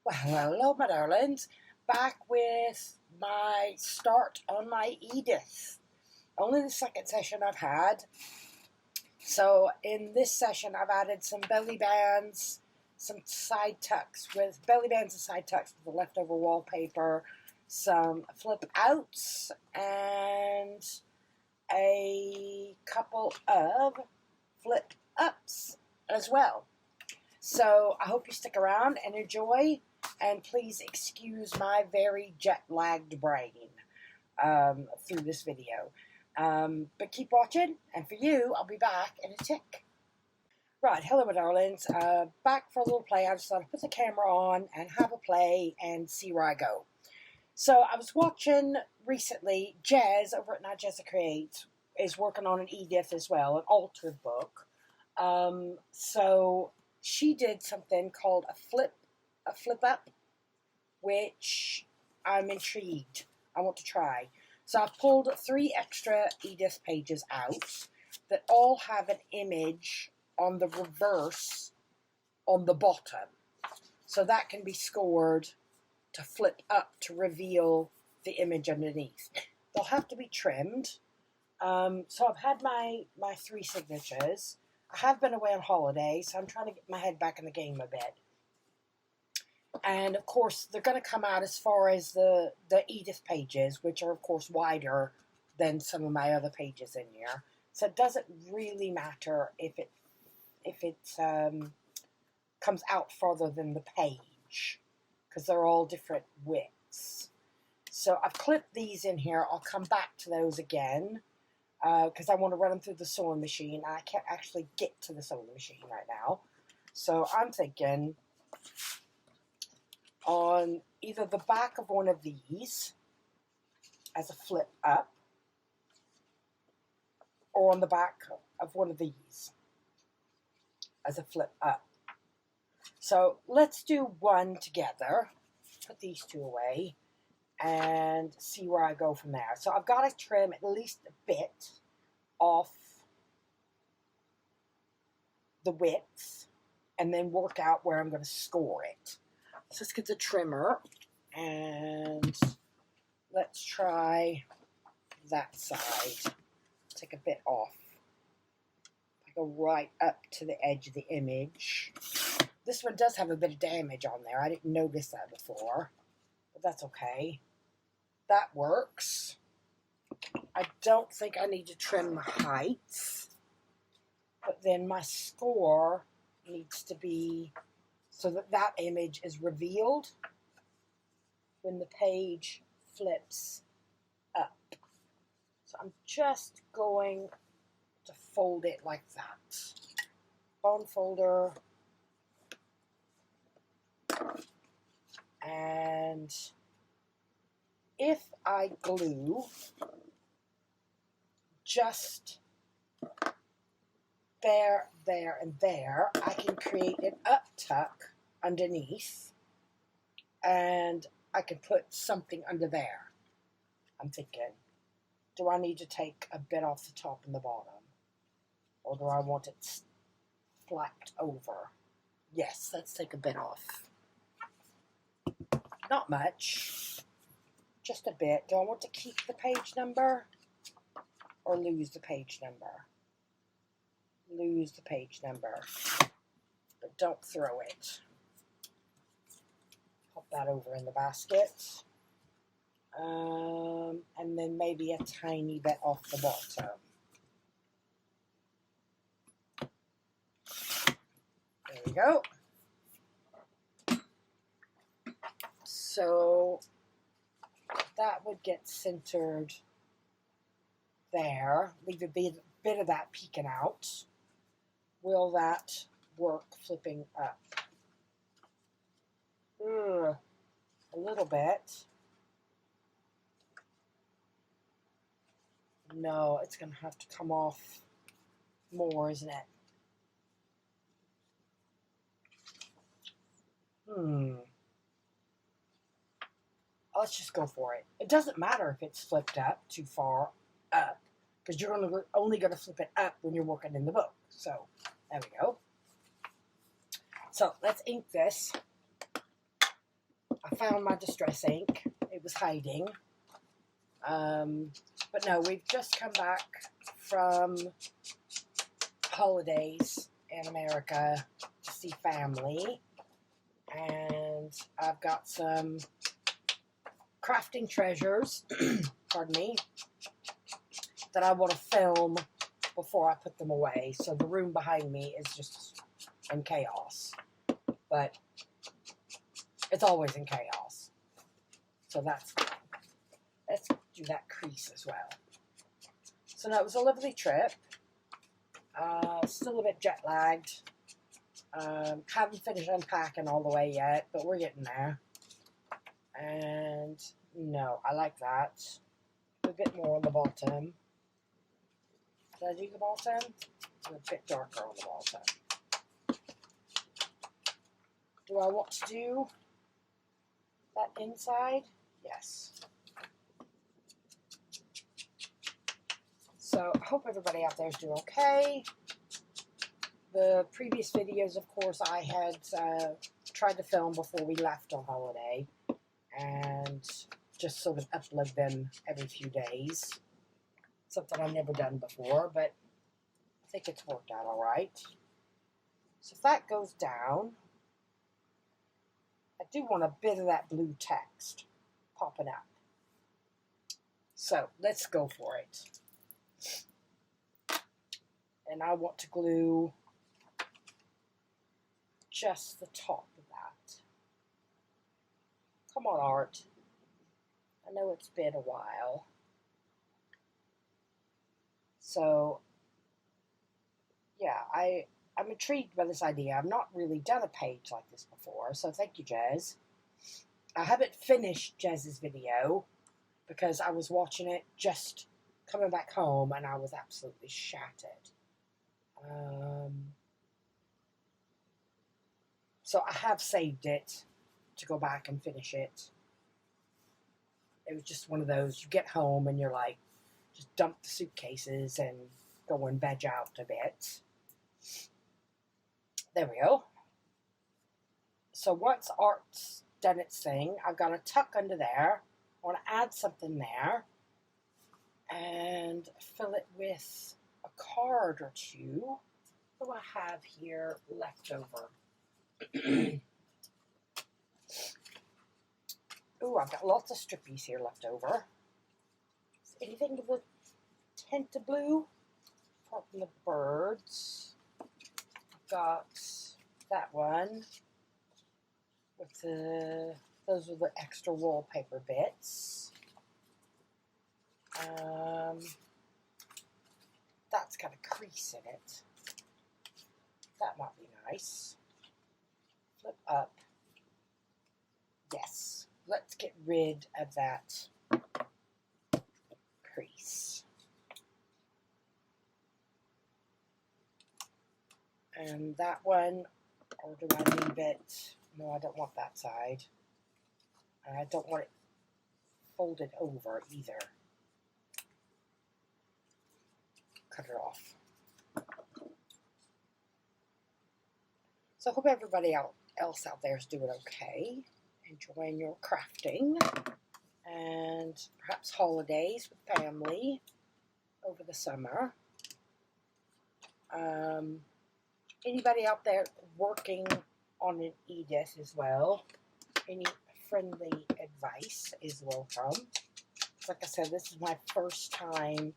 Well, hello, my darlings. Back with my start on my Edith. Only the second session I've had. So in this session, I've added some belly bands, some side tucks with belly bands and side tucks with the leftover wallpaper, some flip outs, and a couple of flip ups as well. So I hope you stick around and enjoy, and please excuse my very jet-lagged brain through this video. But keep watching, and for you, I'll be back in a tick. Right, hello my darlings. Back for a little play. I just thought I'd put the camera on and have a play and see where I go. So I was watching recently, Jez over at Not Jezza Creates is working on an Edith as well, an altered book. So she did something called a flip up, which I'm intrigued. I want to try. So I've pulled 3 extra Edith pages out that all have an image on the reverse on the bottom. So that can be scored to flip up to reveal the image underneath. They'll have to be trimmed. So I've had my 3 signatures. I have been away on holiday, so I'm trying to get my head back in the game a bit. And, of course, they're going to come out as far as the Edith pages, which are, of course, wider than some of my other pages in here. So it doesn't really matter if it comes out farther than the page, because they're all different widths. So I've clipped these in here. I'll come back to those again, because I want to run them through the sewing machine. I can't actually get to the sewing machine right now. So I'm thinking on either the back of one of these as a flip up, or on the back of one of these as a flip up. So let's do one together, put these 2 away, and see where I go from there. So I've got to trim at least a bit off the width and then work out where I'm going to score it. So let's get the trimmer and let's try that side. Take a bit off. I go right up to the edge of the image. This one does have a bit of damage on there. I didn't notice that before, but that's okay. That works. I don't think I need to trim the heights, but then my score needs to be so that that image is revealed when the page flips up. So I'm just going to fold it like that. Bone folder. And if I glue just there, and there, I can create an up tuck underneath, and I can put something under there. I'm thinking, do I need to take a bit off the top and the bottom? Or do I want it flapped over? Yes, let's take a bit off. Not much, just a bit. Do I want to keep the page number or lose the page number? Lose the page number, but don't throw it. Pop that over in the basket. And then maybe a tiny bit off the bottom. There we go. So that would get centered there. Leave a bit of that peeking out. Will that work flipping up? A little bit. No, it's going to have to come off more, isn't it? Let's just go for it. It doesn't matter if it's flipped up too far up, because you're only going to flip it up when you're working in the book. So there we go. So let's ink this. I found my distress ink. It was hiding. But no, we've just come back from holidays in America to see family. And I've got some crafting treasures, pardon me, that I want to film before I put them away. So the room behind me is just in chaos. But it's always in chaos. So that's fine. Let's do that crease as well. So no, it was a lovely trip. Still a bit jet lagged. Haven't finished unpacking all the way yet, but we're getting there. And no, I like that. A bit more on the bottom. Did I do the bottom? A bit darker on the bottom. Do I want to do that inside? Yes. So I hope everybody out there is doing okay. The previous videos, of course, I had tried to film before we left on holiday and just sort of upload them every few days. Something I've never done before, but I think it's worked out all right. So if that goes down, I do want a bit of that blue text popping up. So let's go for it. And I want to glue just the top of that. Come on, art. I know it's been a while. So, yeah, I'm intrigued by this idea. I've not really done a page like this before, so thank you, Jez. I haven't finished Jez's video because I was watching it just coming back home and I was absolutely shattered. So I have saved it to go back and finish it. It was just one of those, you get home and you're like, just dump the suitcases and go and veg out a bit. There we go. So once art's done its thing, I've got a tuck under there. I want to add something there and fill it with a card or two. What do I have here left over? Ooh, I've got lots of strippies here left over. Is anything of the tint of blue? Apart from the birds. I've got that one with the, those are the extra wallpaper bits. That's got a crease in it. That might be nice. Flip up. Yes. Let's get rid of that crease. And that one, or do I leave it? No, I don't want that side. And I don't want it folded over either. Cut it off. So I hope everybody else out there is doing okay, enjoying your crafting, and perhaps holidays with family over the summer. Anybody out there working on an Edith as well, any friendly advice is welcome. Like I said, this is my first time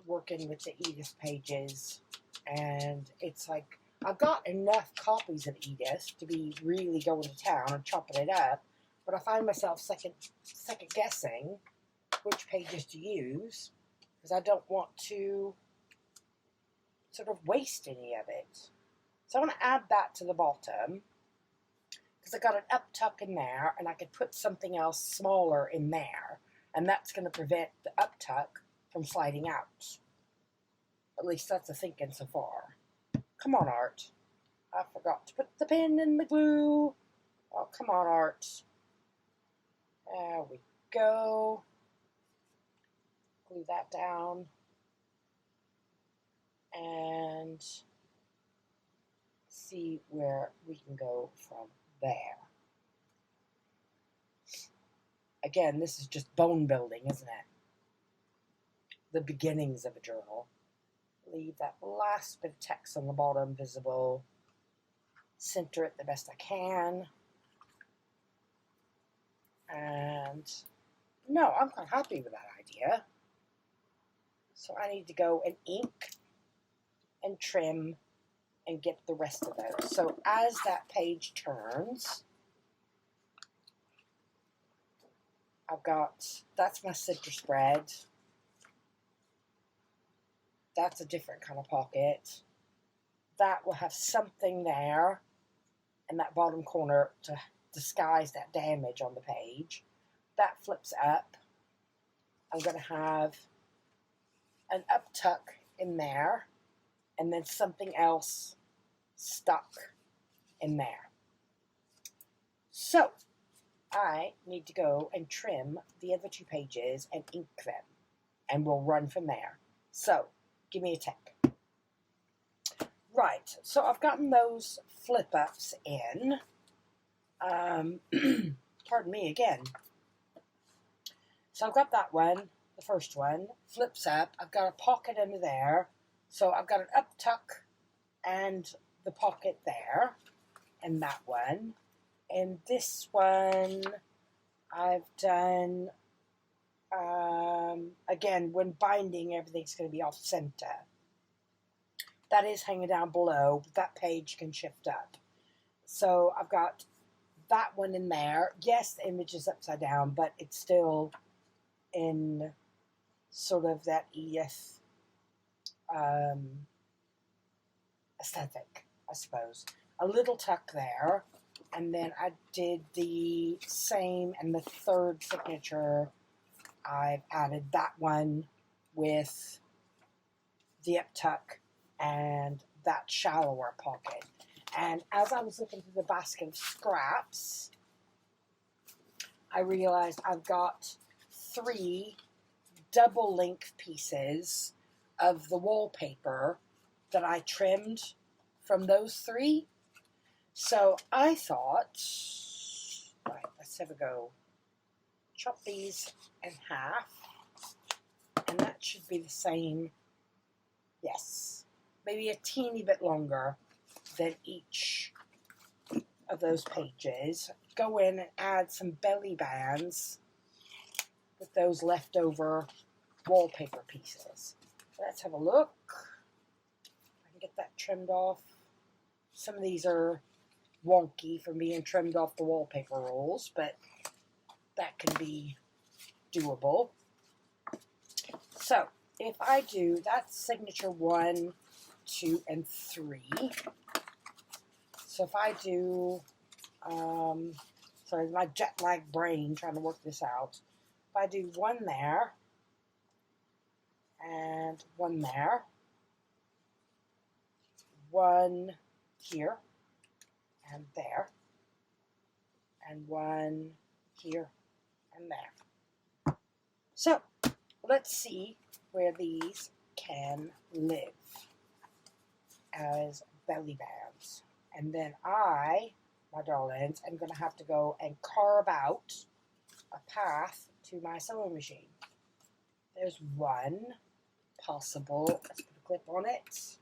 working with the Edith pages, and it's like I've got enough copies of Edith to be really going to town and chopping it up, but I find myself second guessing which pages to use because I don't want to sort of waste any of it. So I want to add that to the bottom because I got an up tuck in there and I could put something else smaller in there, and that's going to prevent the up tuck from sliding out. At least that's the thinking so far. Come on, art. I forgot to put the pin in the glue. Oh, come on, art. There we go. Glue that down. And see where we can go from there. Again, this is just bone building, isn't it? The beginnings of a journal. Leave that last bit of text on the bottom visible. Center it the best I can. And no, I'm quite happy with that idea. So I need to go and ink and trim and get the rest of those. So as that page turns, I've got, that's my center spread. That's a different kind of pocket. That will have something there in that bottom corner to disguise that damage on the page. That flips up. I'm going to have an up tuck in there and then something else stuck in there. So I need to go and trim the other two pages and ink them, and we'll run from there. So give me a tick. Right, so I've gotten those flip ups in. Pardon me again. So I've got that one, the first one, flips up. I've got a pocket under there. So I've got an up tuck and the pocket there, and that one. And this one I've done, again, when binding, everything's going to be off center. That is hanging down below, but that page can shift up. So I've got that one in there. Yes, the image is upside down, but it's still in sort of that Edith aesthetic, I suppose. A little tuck there, and then I did the same and the third signature. I've added that one with the up tuck and that shallower pocket. And as I was looking through the basket of scraps, I realized I've got 3 double length pieces of the wallpaper that I trimmed from those 3. So I thought, right, let's have a go. Chop these in half, and that should be the same. Yes, maybe a teeny bit longer than each of those pages. Go in and add some belly bands with those leftover wallpaper pieces. Let's have a look. I can get that trimmed off. Some of these are wonky from being trimmed off the wallpaper rolls, but that can be doable. So if I do, that's signature 1, 2, and 3. So if I do, sorry, my jet lag brain trying to work this out. If I do 1 there, and 1 there, 1 here, and there, and 1 here, and there. So let's see where these can live as belly bands. And then I, my darlings, am going to have to go and carve out a path to my sewing machine. There's 1 possible, let's put a clip on it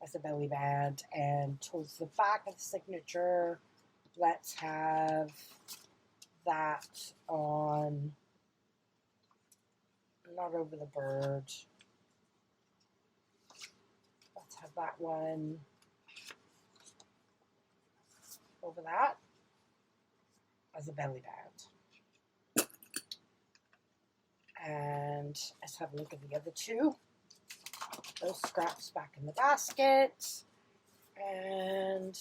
as a belly band, and towards the back of the signature, let's have that on, not over the bird, let's have that one over that as a belly band. And let's have a look at the other 2. Those scraps back in the basket. And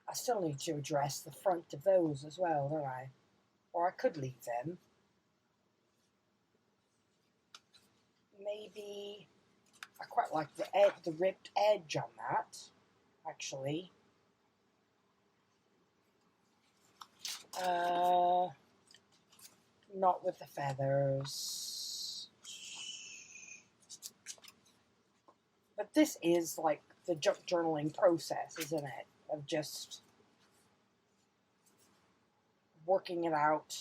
I still need to address the front of those as well, don't I? Or I could leave them. Maybe I quite like the ripped edge on that, actually. Not with the feathers. But this is like the junk journaling process, isn't it? Of just working it out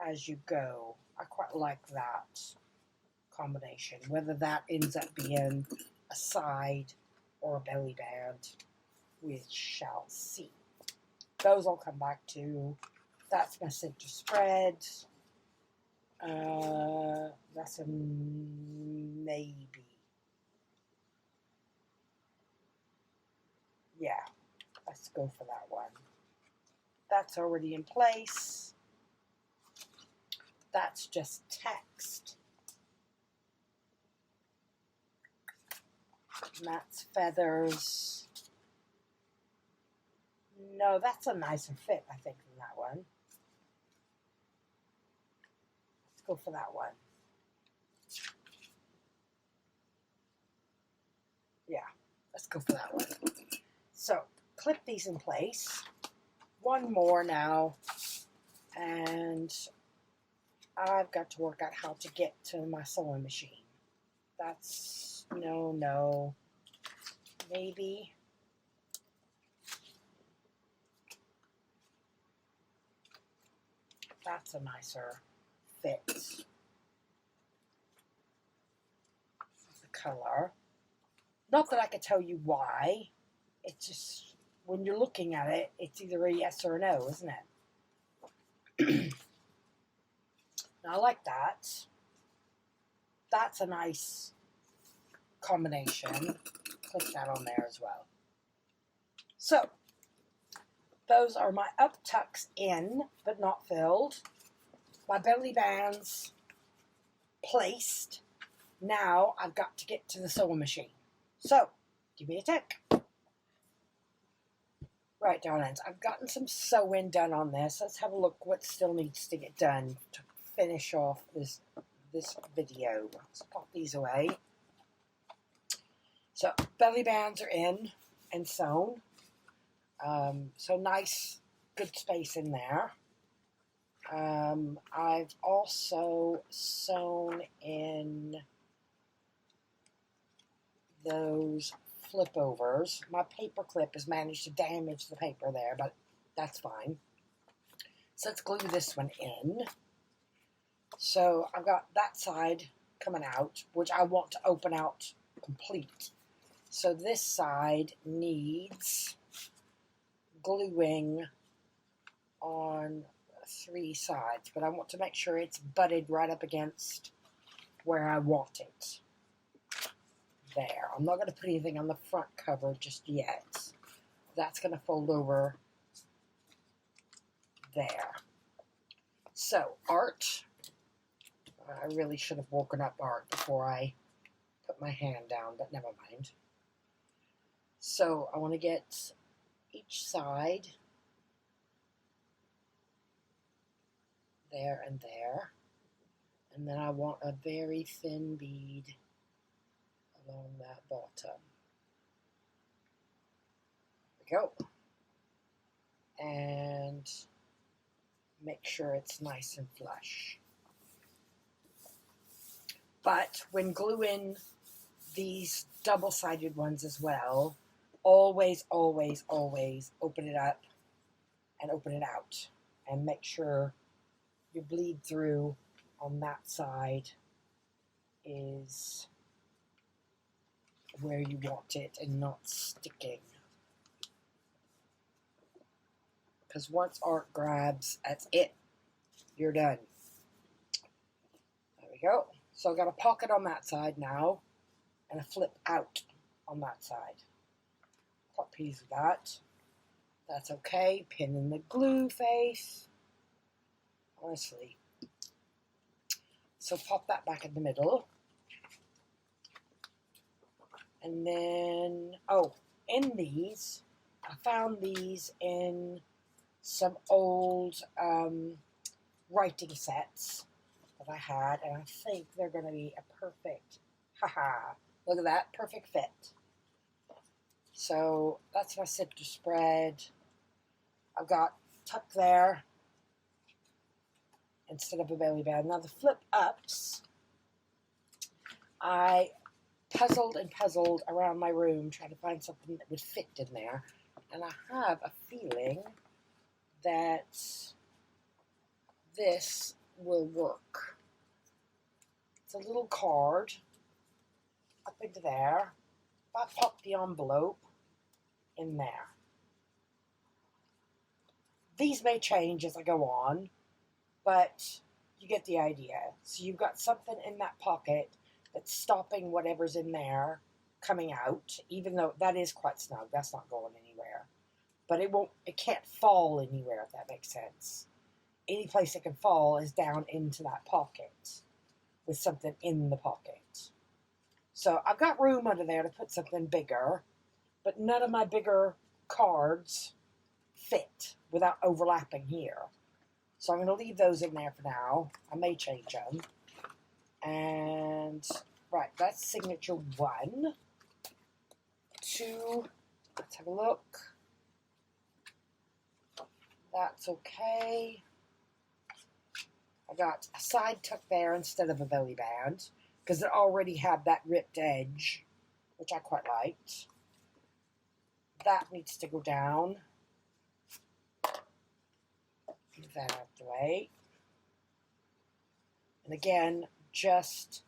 as you go. I quite like that combination. Whether that ends up being a side or a belly band, we shall see. Those I'll come back to. That's my center spread. That's a maybe. Yeah, let's go for that one. That's already in place. That's just text. And that's feathers. No, that's a nicer fit, I think, than that one. Let's go for that one. Yeah, let's go for that one. So, clip these in place. One more now. And I've got to work out how to get to my sewing machine. That's, no, maybe. That's a nicer fit. The color. Not that I could tell you why. It's just, when you're looking at it, it's either a yes or a no, isn't it? Now, I like that. That's a nice combination. Click that on there as well. So, those are my up tucks in, but not filled. My belly bands placed. Now, I've got to get to the sewing machine. So, give me a tick. Right, darlings, I've gotten some sewing done on this. Let's have a look what still needs to get done to finish off this video. Let's pop these away. So, belly bands are in and sewn. So nice, good space in there. I've also sewn in those flip overs. My paper clip has managed to damage the paper there, but that's fine. So let's glue this one in. So I've got that side coming out, which I want to open out complete. So this side needs gluing on 3 sides, but I want to make sure it's butted right up against where I want it. There. I'm not going to put anything on the front cover just yet. That's going to fold over there. So, art. I really should have woken up art before I put my hand down, but never mind. So, I want to get each side there and there. And then I want a very thin bead along that bottom. There we go. And make sure it's nice and flush. But when gluing these double-sided ones as well, always, always, always open it up and open it out. And make sure your bleed through on that side is where you want it and not sticking. Because once art grabs, that's it. You're done. There we go. So I've got a pocket on that side now and a flip out on that side. Pop piece of that. That's okay. Pin in the glue face. Honestly. So pop that back in the middle. And then, oh, in these, I found these in some old writing sets that I had, and I think they're going to be a perfect, haha, look at that, perfect fit. So that's my center spread. I've got tuck there instead of a belly band. Now the flip ups, I puzzled and puzzled around my room trying to find something that would fit in there, and I have a feeling that this will work. It's a little card up into there. I pop the envelope in there. These may change as I go on, but you get the idea. So you've got something in that pocket that's stopping whatever's in there coming out, even though that is quite snug. That's not going anywhere. But it can't fall anywhere, if that makes sense. Any place it can fall is down into that pocket with something in the pocket. So I've got room under there to put something bigger, but none of my bigger cards fit without overlapping here. So I'm going to leave those in there for now. I may change them. And, right, that's signature 1. 2, let's have a look. That's okay. I got a side tuck there instead of a belly band, because it already had that ripped edge, which I quite liked. That needs to go down. Move that out the way. And again, just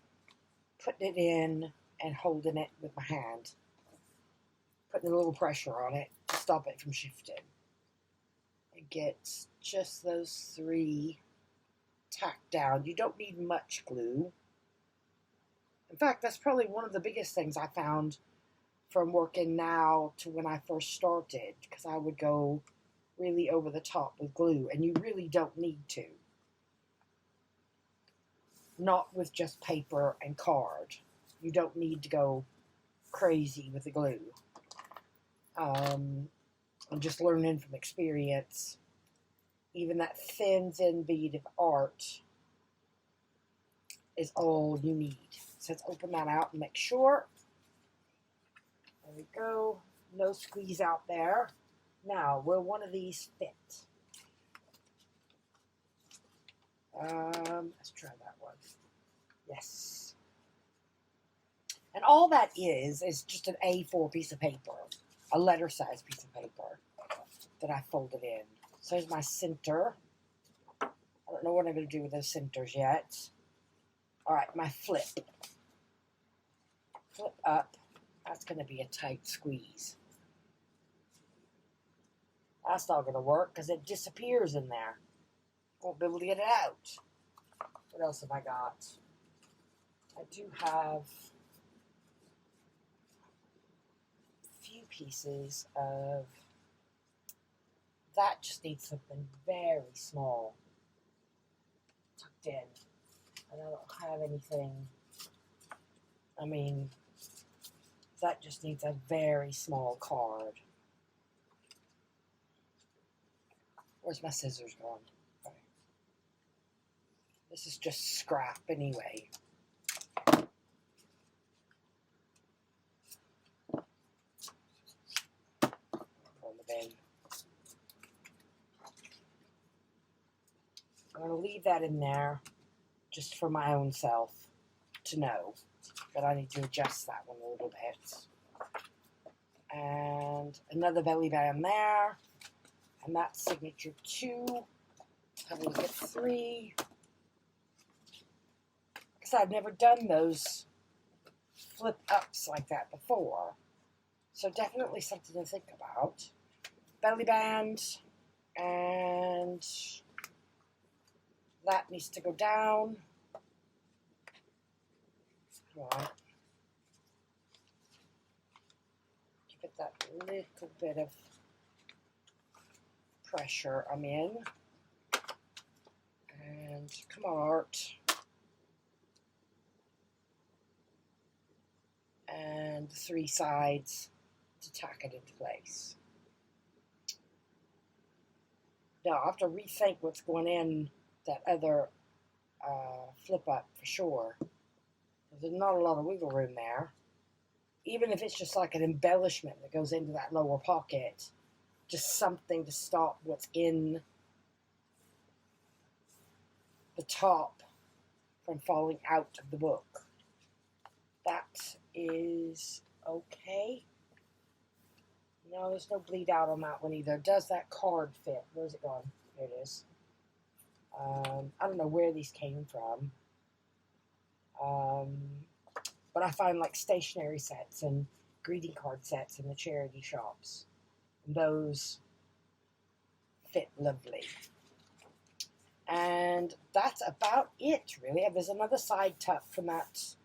putting it in and holding it with my hand. Putting a little pressure on it to stop it from shifting. And get just those 3 tacked down. You don't need much glue. In fact, that's probably one of the biggest things I found from working now to when I first started, because I would go really over the top with glue, and you really don't need to. Not with just paper and card. You don't need to go crazy with the glue. I'm just learning from experience. Even that thin bead of art is all you need. So let's open that out and make sure. There we go. No squeeze out there. Now, will one of these fit? Let's try that one. Yes. And all that is just an A4 piece of paper, a letter size piece of paper that I folded in. So here's my center. I don't know what I'm going to do with those centers yet. All right, my flip. Flip up. That's going to be a tight squeeze. That's not going to work because it disappears in there. Won't be able to get it out. What else have I got? I do have a few pieces of... That just needs something very small tucked in. And I don't have anything. I mean, that just needs a very small card. Where's my scissors gone? Okay. This is just scrap anyway. On the bin. I'm going to leave that in there just for my own self to know that I need to adjust that one a little bit. And another belly band there. And that's signature 2. Have a look at 3. Because I've never done those flip ups like that before. So definitely something to think about. Belly band. And that needs to go down. Come on. Give it that little bit of pressure I'm in. And come on, art. And the 3 sides to tack it into place. Now I have to rethink what's going in that other flip up for sure. There's not a lot of wiggle room there. Even if it's just like an embellishment that goes into that lower pocket, just something to stop what's in the top from falling out of the book. That is okay. No, there's no bleed out on that one either. Does that card fit? Where's it gone? There it is. I don't know where these came from. But I find like stationery sets and greeting card sets in the charity shops. And those fit lovely. And that's about it, really. There's another side tuck from that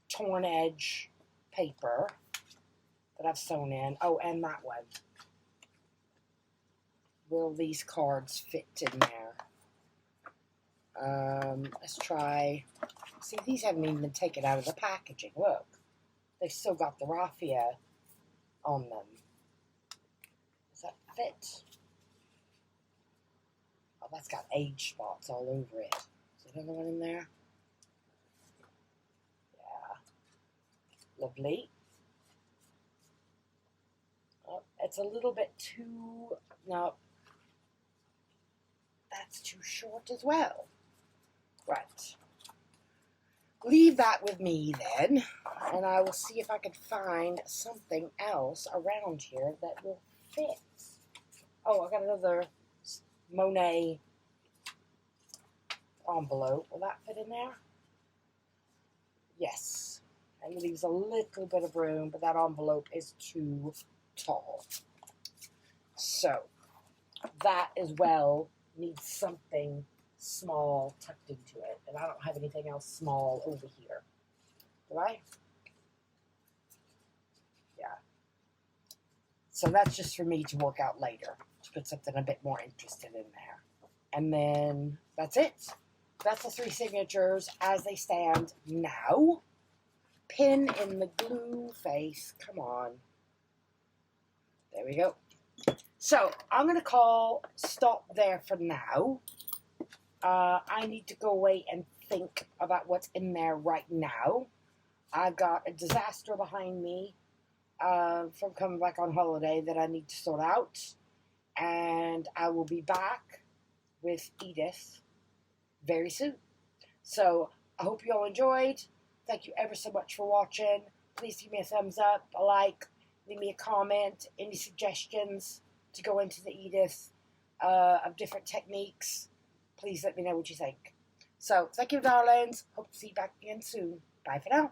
torn edge paper that I've sewn in. Oh, and that one. Will these cards fit in there? Let's try. See, these haven't even been taken out of the packaging. Look. They've still got the raffia on them. Does that fit? Oh, that's got age spots all over it. Is there another one in there? Yeah. Lovely. Oh, it's a little bit too... No. That's too short as well. Right. Leave that with me then, and I will see if I can find something else around here that will fit. Oh, I got another Monet envelope. Will that fit in there? Yes. And it leaves a little bit of room, but that envelope is too tall. So, that as well needs something small tucked into it, and I don't have anything else small over here. Do I? Yeah. So that's just for me to work out later, to put something a bit more interested in there. And then that's it. That's the 3 signatures as they stand now. Pin in the glue face. Come on. There we go. So I'm going to stop there for now. I need to go away and think about what's in there right now. I've got a disaster behind me from coming back on holiday that I need to sort out. And I will be back with Edith very soon. So I hope you all enjoyed. Thank you ever so much for watching. Please give me a thumbs up, a like, leave me a comment, any suggestions to go into the Edith of different techniques. Please let me know what you think. So, thank you, darlings. Hope to see you back again soon. Bye for now.